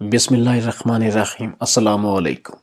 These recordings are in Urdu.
بسم اللہ الرحمن الرحیم۔ السلام علیکم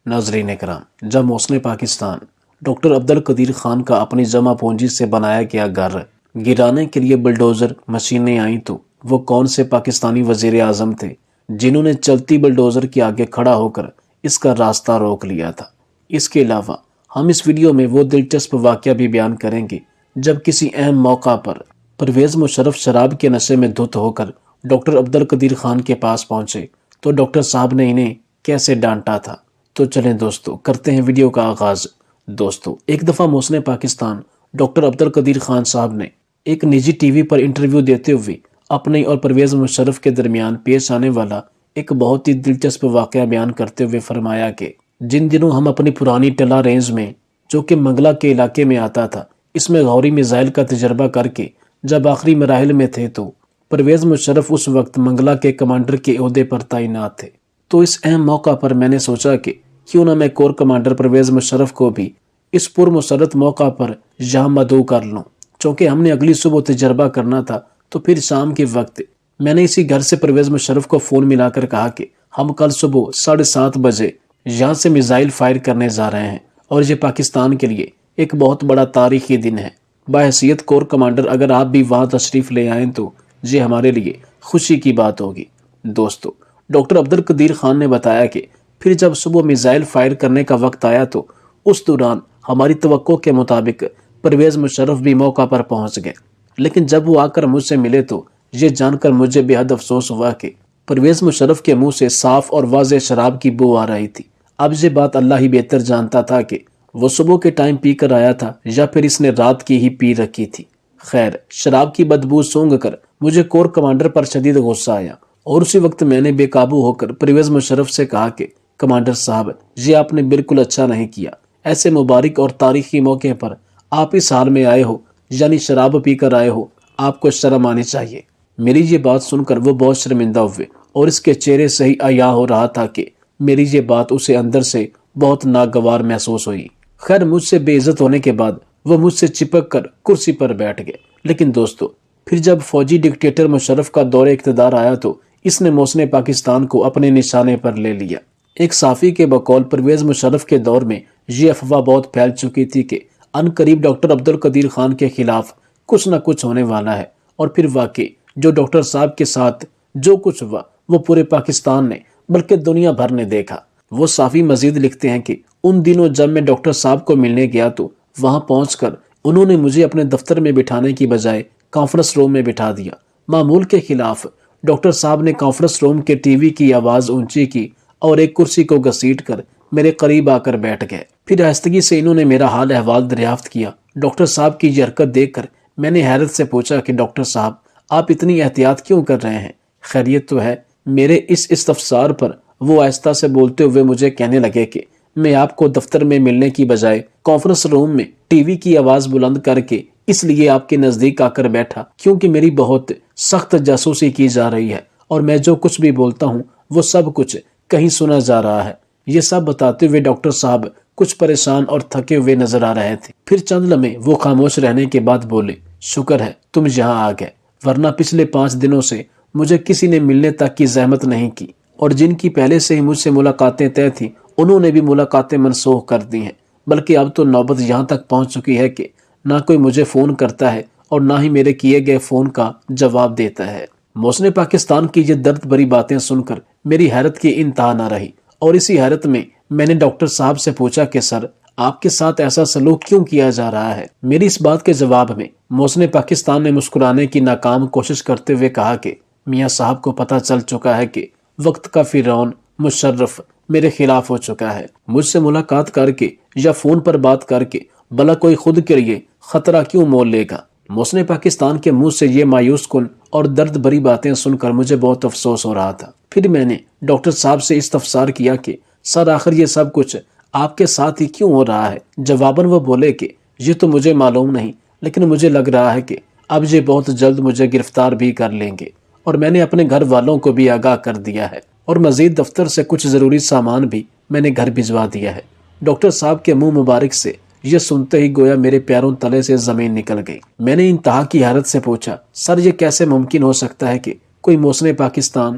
ناظرین کرام، جب محسن پاکستان ڈاکٹر عبدالقدیر خان کا اپنی جمع پونجی سے بنایا گیا گھر گرانے کے لیے بلڈوزر مشینیں آئیں تو وہ کون سے پاکستانی وزیر اعظم تھے جنہوں نے چلتی بلڈوزر کے آگے کھڑا ہو کر اس کا راستہ روک لیا تھا؟ اس کے علاوہ ہم اس ویڈیو میں وہ دلچسپ واقعہ بھی بیان کریں گے جب کسی اہم موقع پر پرویز مشرف شراب کے نشے میں دھت ہو کر ڈاکٹر عبدالقدیر خان کے پاس پہنچے تو ڈاکٹر صاحب نے انہیں کیسے ڈانٹا تھا۔ تو چلیں دوستو، کرتے ہیں ویڈیو کا آغاز۔ دوستو، ایک دفعہ محسن پاکستان ڈاکٹر عبدالقدیر خان صاحب نے ایک نجی ٹی وی پر انٹرویو دیتے ہوئے اپنے اور پرویز مشرف کے درمیان پیش آنے والا ایک بہت ہی دلچسپ واقعہ بیان کرتے ہوئے فرمایا کہ جن دنوں ہم اپنی پرانی ٹلا رینج میں، جو کہ منگلا کے علاقے میں آتا تھا، اس میں غوری میزائل کا تجربہ کر کے جب آخری مراحل میں تھے تو پرویز مشرف اس وقت منگلا کے کمانڈر کے عہدے پر تعینات تھے۔ تو اس اہم موقع پر میں نے سوچا کہ کیوں نہ میں کور کمانڈر پرویز مشرف کو بھی اس پرمسرت موقع پر یہاں مدعو کر لوں۔ چونکہ ہم نے اگلی صبح تجربہ کرنا تھا تو پھر شام کے وقت میں نے اسی گھر سے پرویز مشرف کو فون ملا کر کہا کہ ہم کل صبح 7:30 بجے یہاں سے میزائل فائر کرنے جا رہے ہیں اور یہ پاکستان کے لیے ایک بہت بڑا تاریخی دن ہے۔ بحیثیت کور کمانڈر اگر آپ بھی وہاں تشریف لے آئیں تو یہ ہمارے لیے خوشی کی بات ہوگی۔ دوستو، ڈاکٹر عبدالقدیر خان نے بتایا کہ پھر جب صبح میزائل فائر کرنے کا وقت آیا تو اس دوران ہماری توقع کے مطابق پرویز مشرف بھی موقع پر پہنچ گئے، لیکن جب وہ آ کر مجھ سے ملے تو یہ جان کر مجھے بے حد افسوس ہوا کہ پرویز مشرف کے منہ سے صاف اور واضح شراب کی بو آ رہی تھی۔ اب یہ بات اللہ ہی بہتر جانتا تھا کہ وہ صبح کے ٹائم پی کر آیا تھا یا پھر اس نے رات کی ہی پی رکھی تھی۔ خیر، شراب کی بدبو سونگھ کر مجھے کور کمانڈر پر شدید غصہ آیا اور اسی وقت میں نے بے قابو ہو کر پرویز مشرف سے کہا کہ کمانڈر صاحب، یہ آپ نے بالکل اچھا نہیں کیا۔ ایسے مبارک اور تاریخی موقع پر آپ اس حال میں آئے ہو، یعنی شراب پی کر آئے ہو، آپ کو شرم آنی چاہیے۔ میری یہ بات سن کر وہ بہت شرمندہ ہوئے اور اس کے چہرے سے ہی عیاں ہو رہا تھا کہ میری یہ بات اسے اندر سے بہت ناگوار محسوس ہوئی۔ خیر، مجھ سے بے عزت ہونے کے بعد وہ مجھ سے چپک کر کرسی پر بیٹھ گئے۔ لیکن دوستو، پھر جب فوجی ڈکٹیٹر مشرف کا دور اقتدار آیا تو اس نے محسن پاکستان کو اپنے نشانے پر لے لیا۔ ایک صحافی کے بقول پرویز مشرف کے دور میں یہ افواہ بہت پھیل چکی تھی کہ ان قریب ڈاکٹر عبدالقدیر خان کے خلاف کچھ نہ کچھ ہونے والا ہے، اور پھر واقعی جو ڈاکٹر صاحب کے ساتھ جو کچھ ہوا وہ پورے پاکستان نے بلکہ دنیا بھر نے دیکھا۔ وہ صحافی مزید لکھتے ہیں کہ ان دنوں جب میں ڈاکٹر صاحب کو ملنے گیا تو وہاں پہنچ کر انہوں نے مجھے اپنے دفتر میں بٹھانے کی بجائے کانفرنس روم میں بٹھا دیا۔ معمول کے خلاف ڈاکٹر صاحب نے کانفرنس روم کے ٹی وی کی آواز اونچی کی اور ایک کرسی کو گھسیٹ کر میرے قریب آ کر بیٹھ گئے۔ پھر آہستگی سے انہوں نے میرا حال احوال دریافت کیا۔ ڈاکٹر صاحب کی یہ حرکت دیکھ کر میں نے حیرت سے پوچھا کہ ڈاکٹر صاحب، آپ اتنی احتیاط کیوں کر رہے ہیں؟ خیریت تو ہے؟ میرے اس استفسار پر وہ آہستہ سے بولتے ہوئے مجھے کہنے لگے کہ میں آپ کو دفتر میں ملنے کی بجائے کانفرنس روم میں ٹی وی کی آواز بلند کر کے اس لیے آپ کے نزدیک آ کر بیٹھا کیونکہ میری بہت سخت جاسوسی کی جا رہی ہے اور میں جو کچھ بھی بولتا ہوں وہ سب کچھ کہیں سنا جا رہا ہے۔ یہ سب بتاتے ہوئے ڈاکٹر صاحب کچھ پریشان اور تھکے ہوئے نظر آ رہے تھے۔ پھر چند لمحے وہ خاموش رہنے کے بعد بولے، شکر ہے تم یہاں آ گئے، ورنہ پچھلے 5 دنوں سے مجھے کسی نے ملنے تک کی زحمت نہیں کی، اور جن کی پہلے سے ہی مجھ سے ملاقاتیں طے تھیں انہوں نے بھی ملاقاتیں منسوخ کر دی ہیں۔ بلکہ اب تو نوبت یہاں تک پہنچ چکی ہے کہ نہ کوئی مجھے فون کرتا ہے اور نہ ہی میرے کیے گئے فون کا جواب دیتا ہے۔ محسن پاکستان کی یہ درد بھری باتیں سن کر میری حیرت کی انتہا نہ رہی، اور اسی حیرت میں نے ڈاکٹر صاحب سے پوچھا کہ سر، آپ کے ساتھ ایسا سلوک کیوں کیا جا رہا ہے؟ میری اس بات کے جواب میں محسن پاکستان نے مسکرانے کی ناکام کوشش کرتے ہوئے کہا کہ میاں صاحب کو پتہ چل چکا ہے کہ وقت کا فرعون مشرف میرے خلاف ہو چکا ہے۔ مجھ سے ملاقات کر کے یا فون پر بات کر کے بھلا کوئی خود کے لیے خطرہ کیوں مول لے گا؟ محسن پاکستان کے منہ سے یہ مایوس کن اور درد بھری باتیں سن کر مجھے بہت افسوس ہو رہا تھا۔ پھر میں نے ڈاکٹر صاحب سے استفسار کیا کہ سر، آخر یہ سب کچھ آپ کے ساتھ ہی کیوں ہو رہا ہے؟ جواباً وہ بولے کہ یہ تو مجھے معلوم نہیں، لیکن مجھے لگ رہا ہے کہ اب یہ بہت جلد مجھے گرفتار بھی کر لیں گے، اور میں نے اپنے گھر والوں کو بھی آگاہ کر دیا ہے، اور مزید دفتر سے کچھ ضروری سامان بھی میں نے گھر بھجوا دیا ہے۔ ڈاکٹر صاحب کے منہ مبارک سے یہ سنتے ہی گویا میرے پیروں تلے سے زمین نکل گئی۔ میں نے انتہا کی حیرت سے پوچھا، سر یہ کیسے ممکن ہو سکتا ہے کہ کوئی محسن پاکستان